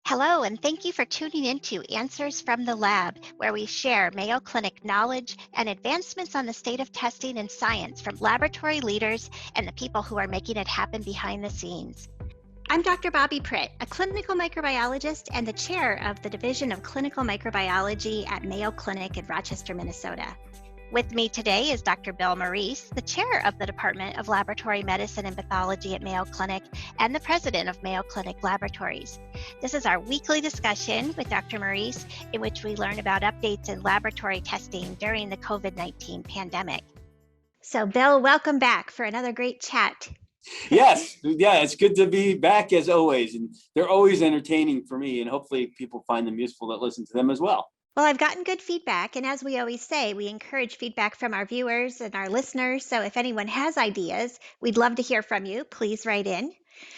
Hello, and thank you for tuning in to Answers from the Lab, where we share Mayo Clinic knowledge and advancements on the state of testing and science from laboratory leaders and the people who are making it happen behind the scenes. I'm Dr. Bobbi Pritt, a clinical microbiologist and the chair of the Division of Clinical Microbiology at Mayo Clinic in Rochester, Minnesota. With me today is Dr. Bill Morice, the chair of the Department of Laboratory Medicine and Pathology at Mayo Clinic and the president of Mayo Clinic Laboratories. This is our weekly discussion with Dr. Morice, in which we learn about updates in laboratory testing during the COVID-19 pandemic. So, Bill, welcome back for another great chat. Yes, yeah, it's good to be back as always, and they're always entertaining for me, and hopefully people find them useful that listen to them as well. Well, I've gotten good feedback, and as we always say, we encourage feedback from our viewers and our listeners. So if anyone has ideas, we'd love to hear from you. Please write in.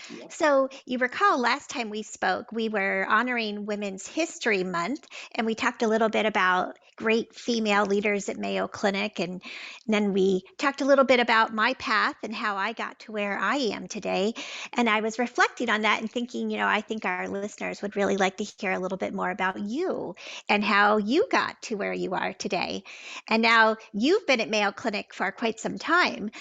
Yeah. So you recall last time we spoke, we were honoring Women's History Month, and we talked a little bit about great female leaders at Mayo Clinic, and then we talked a little bit about my path and how I got to where I am today. And I was reflecting on that and thinking, I think our listeners would really like to hear a little bit more about you and how you got to where you are today. And now you've been at Mayo Clinic for quite some time,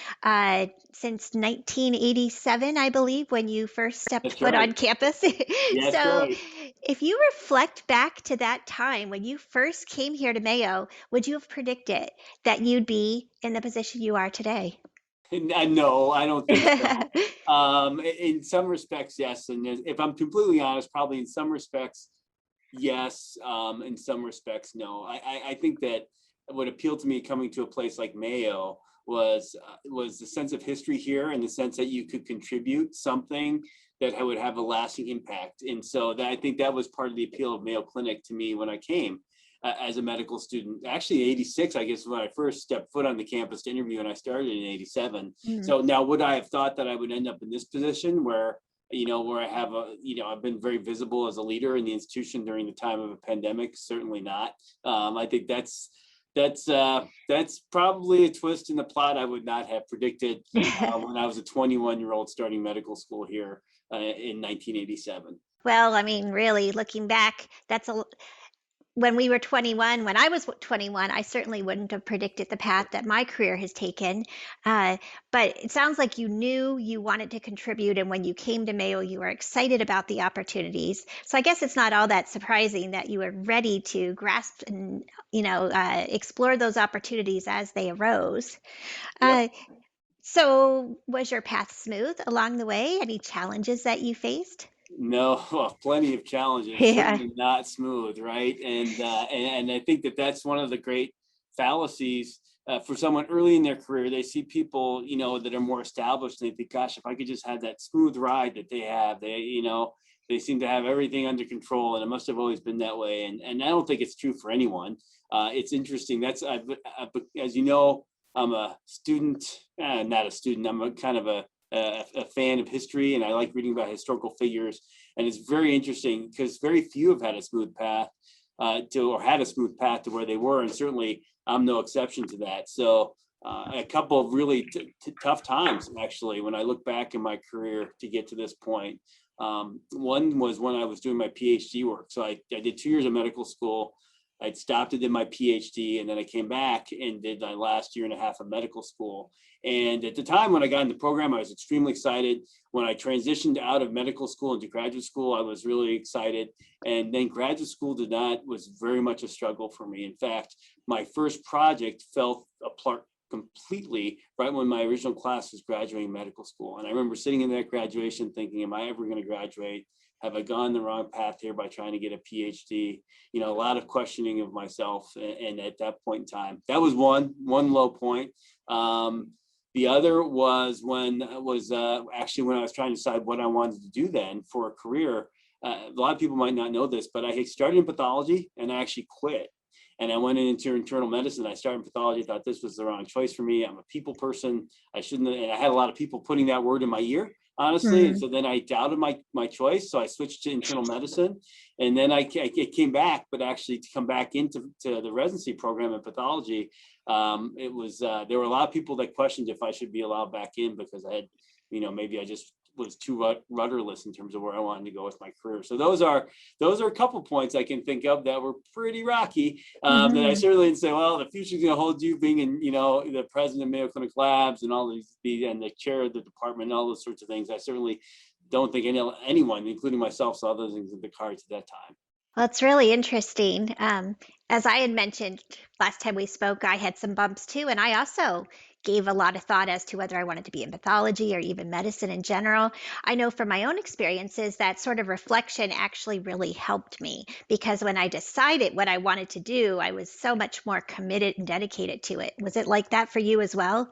since 1987, I believe, when you first stepped That's foot right. on campus. That's So right. if you reflect back to that time when you first came here to Mayo, would you have predicted that you'd be in the position you are today? No, I don't think so. In some respects, yes, and if I'm completely honest, probably in some respects, yes. In some respects, no. I think that what appealed to me coming to a place like Mayo was the sense of history here, and the sense that you could contribute something that would have a lasting impact. And so I think that was part of the appeal of Mayo Clinic to me when I came as a medical student. Actually, 86, I guess, when I first stepped foot on the campus to interview, and I started in 87. So now, would I have thought that I would end up in this position where I have I've been very visible as a leader in the institution during the time of a pandemic? Certainly not. I think that's probably a twist in the plot I would not have predicted when I was a 21-year-old starting medical school here in 1987. Well, I mean, really looking back, when we were 21, when I was 21, I certainly wouldn't have predicted the path that my career has taken. But it sounds like you knew you wanted to contribute. And when you came to Mayo, you were excited about the opportunities. So I guess it's not all that surprising that you were ready to grasp and, explore those opportunities as they arose. Yep. So was your path smooth along the way? Any challenges that you faced? No, well, plenty of challenges. Yeah. Certainly not smooth, right? And I think that that's one of the great fallacies for someone early in their career. They see people, that are more established, and they think, "Gosh, if I could just have that smooth ride that they have, they seem to have everything under control, and it must have always been that way." And I don't think it's true for anyone. It's interesting. As you know, I'm a student, not a student. I'm a kind of a fan of history, and I like reading about historical figures. And it's very interesting because very few have had a smooth path to where they were, and certainly I'm no exception to that. So a couple of really tough times, actually, when I look back in my career to get to this point. One was when I was doing my Ph.D. work. So I did 2 years of medical school. I'd stopped and did my PhD, and then I came back and did my last year and a half of medical school. And at the time when I got in the program, I was extremely excited. When I transitioned out of medical school into graduate school, I was really excited. And then graduate school was very much a struggle for me. In fact, my first project fell apart completely right when my original class was graduating medical school. And I remember sitting in that graduation thinking, am I ever going to graduate? Have I gone the wrong path here by trying to get a PhD? A lot of questioning of myself. And at that point in time, that was one low point. The other was when I was trying to decide what I wanted to do then for a career. A lot of people might not know this, but I had started in pathology and I actually quit. And I went into internal medicine. I started in pathology, thought this was the wrong choice for me. I'm a people person. I shouldn't, and I had a lot of people putting that word in my ear, honestly. And so then I doubted my choice. So I switched to internal medicine. And then I came back, but actually to come back into the residency program in pathology, there were a lot of people that questioned if I should be allowed back in because I had, maybe I just was too rudderless in terms of where I wanted to go with my career. So those are a couple points I can think of that were pretty rocky. That I certainly didn't say, well, the future's going to hold you being in, the president of Mayo Clinic Labs and all these, and the chair of the department and all those sorts of things. I certainly don't think anyone, including myself, saw those things in the cards at that time. Well, it's really interesting. As I had mentioned last time we spoke, I had some bumps too, and I also gave a lot of thought as to whether I wanted to be in pathology or even medicine in general. I know from my own experiences that sort of reflection actually really helped me because when I decided what I wanted to do, I was so much more committed and dedicated to it. Was it like that for you as well?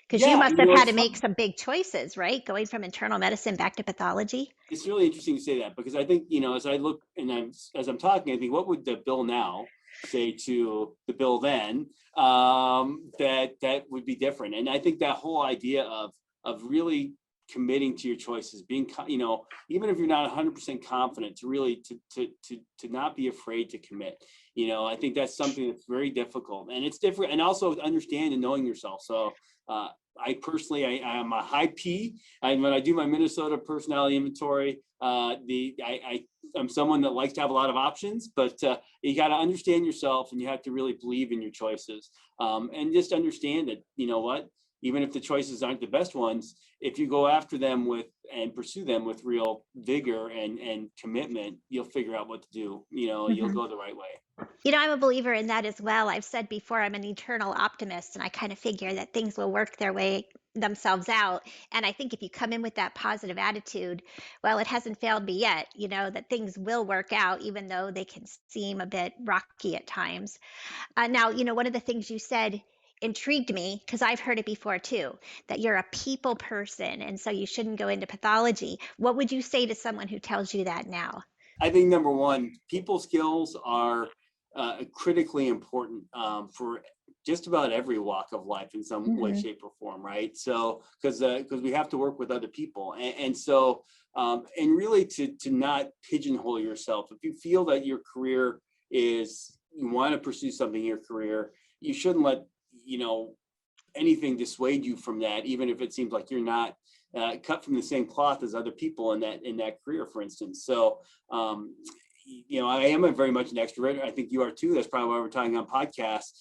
Because you Yeah, must have had it's to make fun. some big choices, right? Going from internal medicine back to pathology. It's really interesting to say that because I think, as I look and as I'm talking, I think what would the bill now say to the bill then, that would be different. And I think that whole idea of really committing to your choices, being, even if you're not 100% confident, to really to not be afraid to commit. I think that's something that's very difficult, and it's different, and also understand and knowing yourself. So I personally, I am a high P. When I do my Minnesota personality inventory, I'm someone that likes to have a lot of options, but you got to understand yourself, and you have to really believe in your choices, and just understand that, what, even if the choices aren't the best ones, if you go after them and pursue them with real vigor and commitment, you'll figure out what to do. You'll go the right way. I'm a believer in that as well. I've said before, I'm an eternal optimist, and I kind of figure that things will work their way themselves out. And I think if you come in with that positive attitude, well, it hasn't failed me yet, that things will work out, even though they can seem a bit rocky at times. Now, one of the things you said intrigued me because I've heard it before too, that you're a people person, and so you shouldn't go into pathology. What would you say to someone who tells you that now? I think number one, people skills are critically important for just about every walk of life in some way, Hmm. shape, or form, right? So, because we have to work with other people, and so and really to not pigeonhole yourself. If you feel that your career is, you want to pursue something in your career, you shouldn't let anything dissuade you from that, even if it seems like you're not cut from the same cloth as other people in that career, for instance. So, I am very much an extrovert. I think you are too. That's probably why we're talking on podcasts.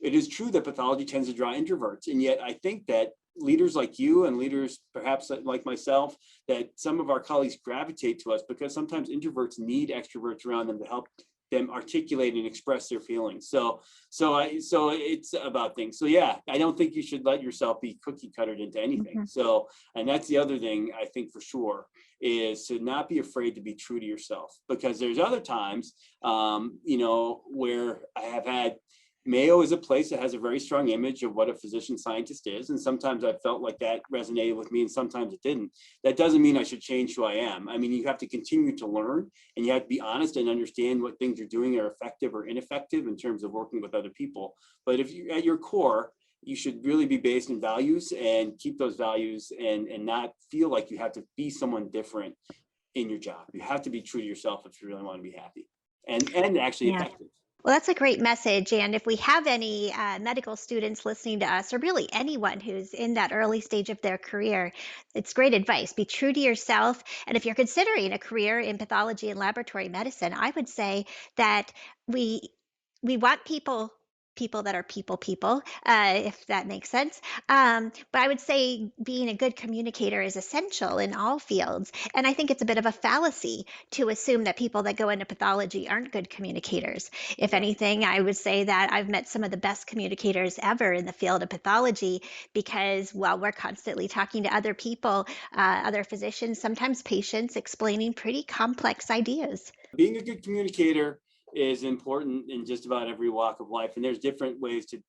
It is true that pathology tends to draw introverts, and yet I think that leaders like you and leaders perhaps like myself, that some of our colleagues gravitate to us because sometimes introverts need extroverts around them to help them articulate and express their feelings. So it's about things. So yeah, I don't think you should let yourself be cookie cuttered into anything. Hmm. So, and that's the other thing I think for sure, is to not be afraid to be true to yourself, because there's other times, where I have had, Mayo is a place that has a very strong image of what a physician scientist is. And sometimes I felt like that resonated with me and sometimes it didn't. That doesn't mean I should change who I am. I mean, you have to continue to learn, and you have to be honest and understand what things you're doing are effective or ineffective in terms of working with other people. But if you, at your core, you should really be based in values and keep those values, and not feel like you have to be someone different in your job. You have to be true to yourself if you really want to be happy and actually Yeah. effective. Well, that's a great message. And if we have any medical students listening to us, or really anyone who's in that early stage of their career, it's great advice. Be true to yourself. And if you're considering a career in pathology and laboratory medicine, I would say that we we want people that are people, if that makes sense. But I would say being a good communicator is essential in all fields. And I think it's a bit of a fallacy to assume that people that go into pathology aren't good communicators. If Yeah. anything, I would say that I've met some of the best communicators ever in the field of pathology because, well, we're constantly talking to other people, other physicians, sometimes patients, explaining pretty complex ideas. Being a good communicator is important in just about every walk of life, and there's different ways to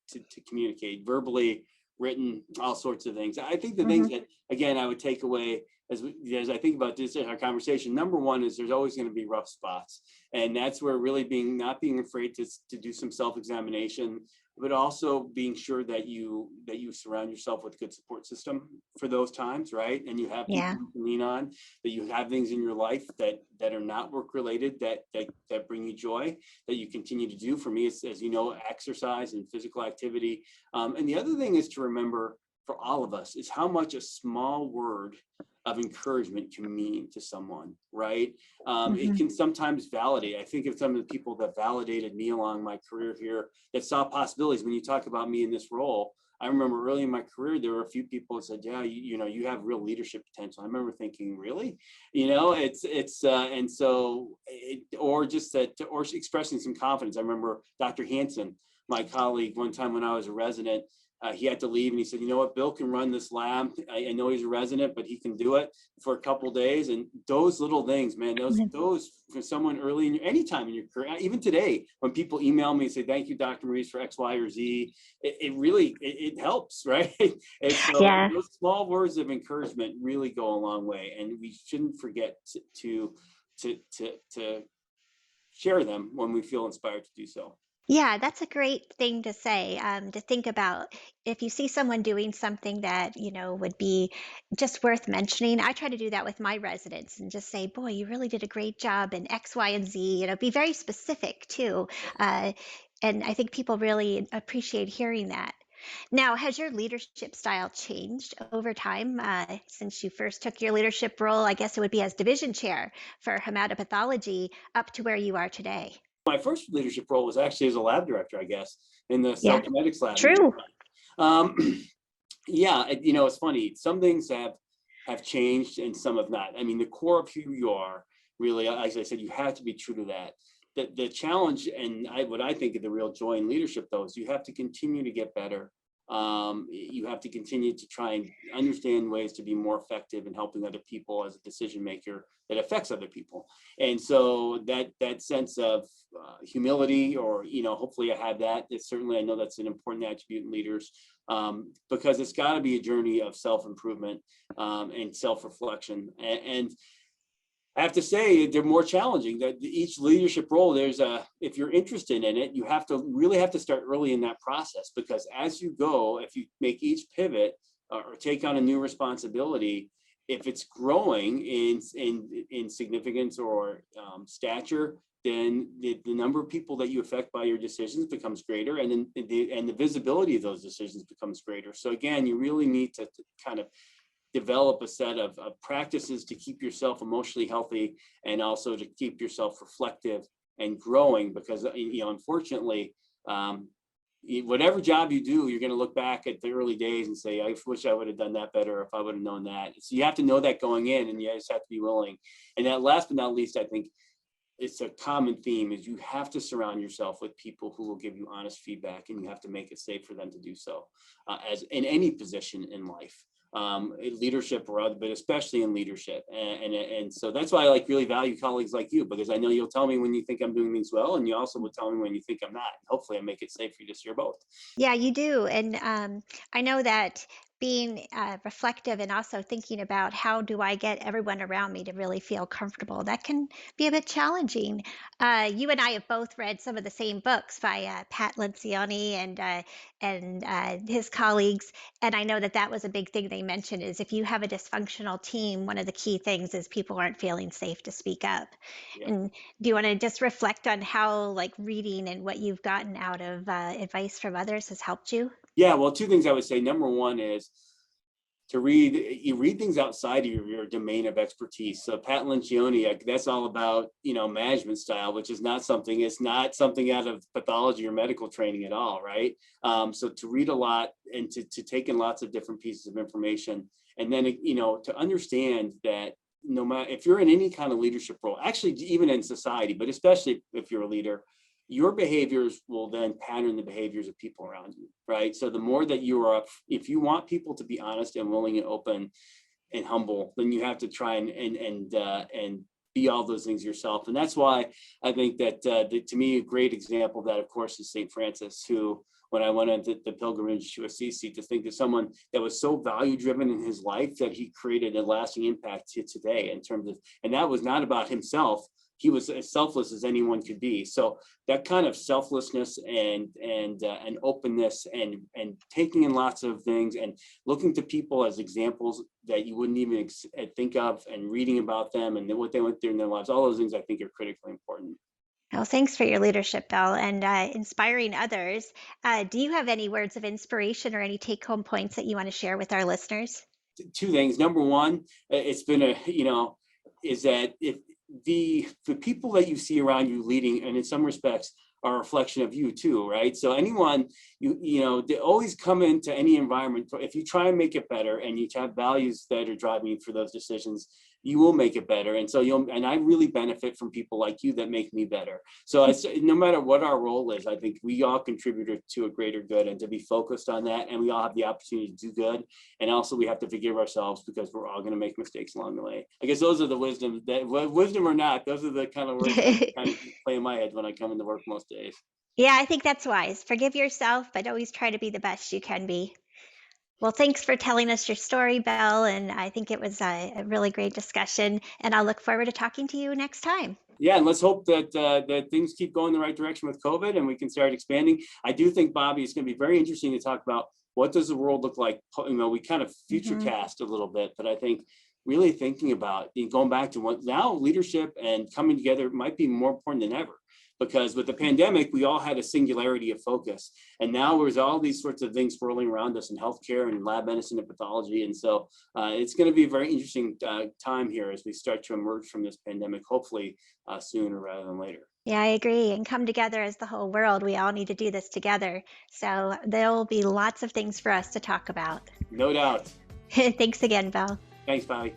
communicate, verbally, written, all sorts of things. I think the things Hmm. that, again, I would take away as I think about this in our conversation, number one is there's always going to be rough spots, and that's where really not being afraid to do some self-examination, but also being sure that you surround yourself with a good support system for those times, right? And you have people Yeah. you can lean on, that you have things in your life that are not work related, that bring you joy, that you continue to do. For me, it's, as you know, exercise and physical activity. And the other thing is to remember, for all of us is how much a small word of encouragement can mean to someone, right? It can sometimes validate. I think of some of the people that validated me along my career here that saw possibilities. When you talk about me in this role, I remember early in my career, there were a few people that said, yeah, you know, you have real leadership potential. I remember thinking, really? You know, and so, or just that, or expressing some confidence. I remember Dr. Hansen, my colleague, one time when I was a resident, he had to leave and he said, you know what, Bill can run this lab. I know he's a resident, but he can do it for a couple of days. And those little things, man, those for someone early in your, anytime in your career, even today, when people email me and say, thank you, Dr. Morice, for X, Y, or Z, it really, it helps, right? And so those small words of encouragement really go a long way. And we shouldn't forget to share them when we feel inspired to do so. Yeah, that's a great thing to say, to think about. If you see someone doing something that, would be just worth mentioning, I try to do that with my residents and just say, boy, you really did a great job in X, Y, and Z, be very specific too. Uh, and I think people really appreciate hearing that. Now, has your leadership style changed over time since you first took your leadership role? I guess it would be as division chair for hematopathology up to where you are today. My first leadership role was actually as a lab director, I guess, in the cell Yeah, kinetics lab. true. Um, yeah, it's funny. Some things have changed and some have not. I mean, the core of who you are, really, as I said, you have to be true to that. The challenge and what I think of the real joy in leadership, though, is you have to continue to get better. You have to continue to try and understand ways to be more effective in helping other people as a decision maker that affects other people. And so that sense of humility, or hopefully I have that. It's certainly, I know that's an important attribute in leaders, because it's got to be a journey of self-improvement and self-reflection. And I have to say they're more challenging. That each leadership role, if you're interested in it, you really have to start early in that process, because as you go, if you make each pivot or take on a new responsibility, if it's growing in significance or stature, then the number of people that you affect by your decisions becomes greater, and then the visibility of those decisions becomes greater. So again, you really need to kind of develop a set of practices to keep yourself emotionally healthy, and also to keep yourself reflective and growing, because unfortunately, whatever job you do, you're going to look back at the early days and say, I wish I would have done that better, if I would have known that. So you have to know that going in, and you just have to be willing. And that, last but not least, I think it's a common theme, is you have to surround yourself with people who will give you honest feedback, and you have to make it safe for them to do so, as in any position in life, leadership or other, but especially in leadership. And so that's why I really value colleagues like you, because I know you'll tell me when you think I'm doing things well, and you also will tell me when you think I'm not. Hopefully I make it safe for you to hear both. Yeah, you do. And I know that being reflective and also thinking about how do I get everyone around me to really feel comfortable, that can be a bit challenging. You and I have both read some of the same books by Pat Lencioni and his colleagues. And I know that that was a big thing they mentioned is if you have a dysfunctional team, one of the key things is people aren't feeling safe to speak up. Yeah. And do you want to just reflect on how like reading and what you've gotten out of advice from others has helped you? Yeah, well, two things I would say. Number one is you read things outside of your domain of expertise. So Pat Lencioni, that's all about, management style, which is it's not something out of pathology or medical training at all, right? So to read a lot and to take in lots of different pieces of information, and then, to understand that no matter if you're in any kind of leadership role, actually even in society, but especially if you're a leader, your behaviors will then pattern the behaviors of people around you, right? So the more that you are up, if you want people to be honest and willing and open and humble, then you have to try and be all those things yourself. And that's why I think that to me, a great example of that, of course, is St. Francis, who, when I went on the pilgrimage to Assisi, to think of someone that was so value driven in his life that he created a lasting impact to today in terms of, and that was not about himself. He was as selfless as anyone could be. So that kind of selflessness and openness and taking in lots of things and looking to people as examples that you wouldn't even think of, and reading about them and what they went through in their lives, all those things I think are critically important. Well, thanks for your leadership, Belle, and inspiring others. Do you have any words of inspiration or any take home points that you want to share with our listeners? Two things. Number one, it's been is that if the people that you see around you leading, and in some respects, are a reflection of you too, right? So anyone they always come into any environment. If you try and make it better, and you have values that are driving you for those decisions, you will make it better. And so and I really benefit from people like you that make me better. So no matter what our role is, I think we all contribute to a greater good, and to be focused on that, and we all have the opportunity to do good. And also we have to forgive ourselves, because we're all going to make mistakes along the way. I guess those are the wisdom or not, those are the kind of words that kind of play in my head when I come into work most days. Yeah, I think that's wise. Forgive yourself, but always try to be the best you can be. Well, thanks for telling us your story, Belle. And I think it was a really great discussion. And I'll look forward to talking to you next time. Yeah, and let's hope that things keep going the right direction with COVID, and we can start expanding. I do think, Bobbi, it's going to be very interesting to talk about what does the world look like. We kind of future Hmm. cast a little bit, but I think really thinking about going back to what now leadership and coming together might be more important than ever. Because with the pandemic, we all had a singularity of focus, and now there's all these sorts of things swirling around us in healthcare and lab medicine and pathology. And so it's going to be a very interesting time here as we start to emerge from this pandemic, hopefully sooner rather than later. Yeah, I agree. And come together as the whole world. We all need to do this together. So there will be lots of things for us to talk about. No doubt. Thanks again, Belle. Thanks, Bobbi.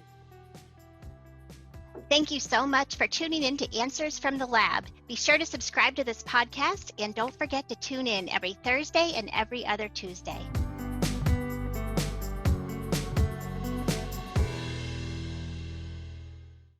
Thank you so much for tuning in to Answers from the Lab. Be sure to subscribe to this podcast, and don't forget to tune in every Thursday and every other Tuesday.